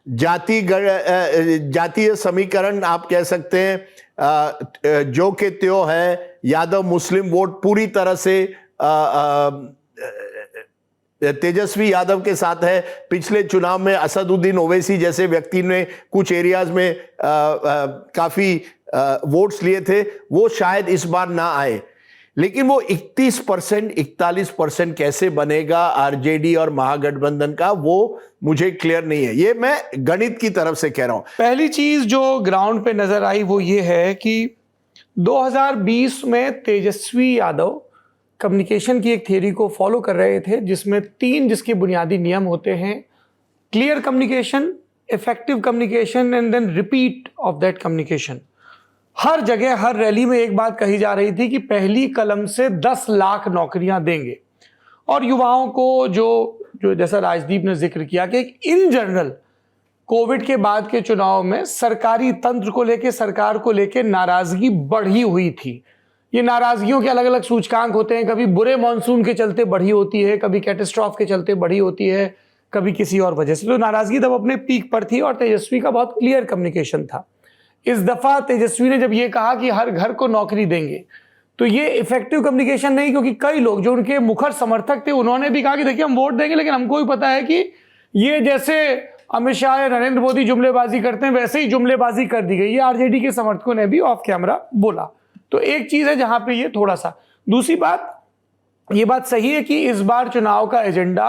जातीय समीकरण आप कह सकते हैं, जो कि त्यो है, यादव मुस्लिम वोट पूरी तरह से तेजस्वी यादव के साथ है। पिछले चुनाव में असदुद्दीन ओवैसी जैसे व्यक्ति ने कुछ एरियाज में काफी वोट्स लिए थे, वो शायद इस बार ना आए। लेकिन वो 31% 41% कैसे बनेगा आरजेडी और महागठबंधन का, वो मुझे क्लियर नहीं है। ये मैं गणित की तरफ से कह रहा हूं। पहली चीज जो ग्राउंड पे नजर आई वो ये है कि 2020 में तेजस्वी यादव कम्युनिकेशन की एक थियरी को फॉलो कर रहे थे, जिसमें 3 जिसके बुनियादी नियम होते हैं: clear communication, effective communication and then repeat of that communication. हर जगह हर रैली में एक बात कही जा रही थी कि पहली कलम से 10 लाख नौकरियां देंगे, और युवाओं को जो जैसा राजदीप ने जिक्र किया कि इन जनरल कोविड के बाद के चुनाव में सरकारी तंत्र को लेकर, सरकार को लेकर नाराजगी बढ़ी हुई थी। ये नाराजगियों के अलग अलग सूचकांक होते हैं, कभी बुरे मॉनसून के चलते बढ़ी होती है, कभी कैटास्ट्रॉफ के चलते बढ़ी होती है, कभी किसी और वजह से। तो नाराजगी तब अपने पीक पर थी और तेजस्वी का बहुत क्लियर कम्युनिकेशन था। इस दफा तेजस्वी ने जब ये कहा कि हर घर को नौकरी देंगे, तो ये इफेक्टिव कम्युनिकेशन नहीं, क्योंकि कई लोग जो उनके मुखर समर्थक थे उन्होंने भी कहा कि देखिए हम वोट देंगे, लेकिन हमको भी पता है कि ये जैसे अमित शाह या नरेंद्र मोदी जुमलेबाजी करते हैं वैसे ही जुमलेबाजी कर दी गई। ये आरजेडी के समर्थकों ने भी ऑफ कैमरा बोला। तो एक चीज है जहां पे ये थोड़ा सा। दूसरी बात, ये बात सही है कि इस बार चुनाव का एजेंडा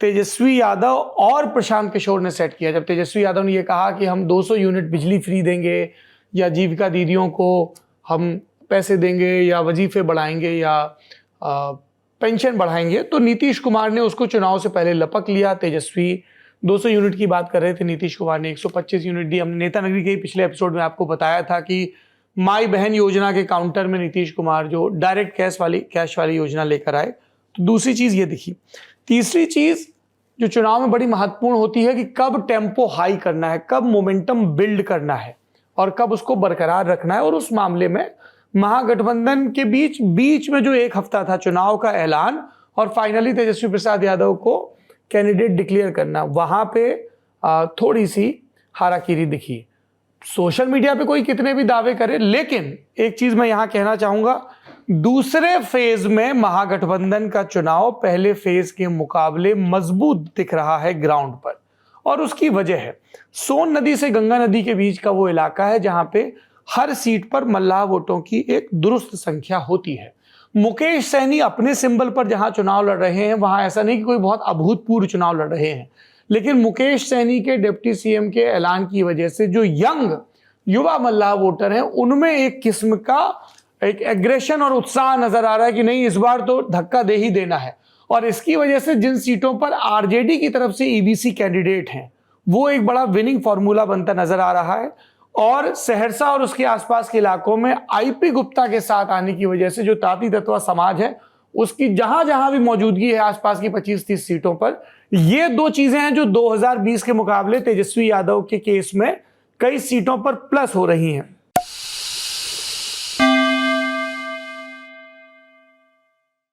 तेजस्वी यादव और प्रशांत किशोर ने सेट किया। जब तेजस्वी यादव ने यह कहा कि हम 200 यूनिट बिजली फ्री देंगे, या जीविका दीदियों को हम पैसे देंगे, या वजीफे बढ़ाएंगे, या पेंशन बढ़ाएंगे, तो नीतीश कुमार ने उसको चुनाव से पहले लपक लिया। तेजस्वी 200 यूनिट की बात कर रहे थे, नीतीश कुमार ने 125 यूनिट दी। हमने नेता नगरी के पिछले एपिसोड में आपको बताया था कि माई बहन योजना के काउंटर में नीतीश कुमार जो डायरेक्ट कैश वाली योजना लेकर आए। तो दूसरी चीज ये दिखी। तीसरी चीज जो चुनाव में बड़ी महत्वपूर्ण होती है कि कब टेम्पो हाई करना है, कब मोमेंटम बिल्ड करना है, और कब उसको बरकरार रखना है। और उस मामले में महागठबंधन के बीच में जो एक हफ्ता था चुनाव का ऐलान और फाइनली तेजस्वी प्रसाद यादव को कैंडिडेट डिक्लेयर करना, वहां पे थोड़ी सी हाराकीरी दिखी। सोशल मीडिया पे कोई कितने भी दावे करे, लेकिन एक चीज मैं यहां कहना चाहूंगा, दूसरे फेज में महागठबंधन का चुनाव पहले फेज के मुकाबले मजबूत दिख रहा है ग्राउंड पर। और उसकी वजह है सोन नदी से गंगा नदी के बीच का वो इलाका है जहां पे हर सीट पर मल्लाह वोटों की एक दुरुस्त संख्या होती है। मुकेश सहनी अपने सिंबल पर जहां चुनाव लड़ रहे हैं, वहां ऐसा नहीं कि कोई बहुत अभूतपूर्व चुनाव लड़ रहे हैं, लेकिन मुकेश सहनी के डिप्टी सीएम के ऐलान की वजह से जो यंग युवा मल्लाह वोटर हैं, उनमें एक किस्म का एक एग्रेशन और उत्साह नजर आ रहा है कि नहीं, इस बार तो धक्का दे ही देना है। और इसकी वजह से जिन सीटों पर आरजेडी की तरफ से ईबीसी कैंडिडेट हैं, वो एक बड़ा विनिंग फॉर्मूला बनता नजर आ रहा है। और सहरसा और उसके आसपास के इलाकों में आईपी गुप्ता के साथ आने की वजह से जो ताती तत्वा समाज है, उसकी जहां जहां भी मौजूदगी है आसपास की 25-30 सीटों पर, ये दो चीजें हैं जो 2020 के मुकाबले तेजस्वी यादव के केस में कई सीटों पर प्लस हो रही हैं।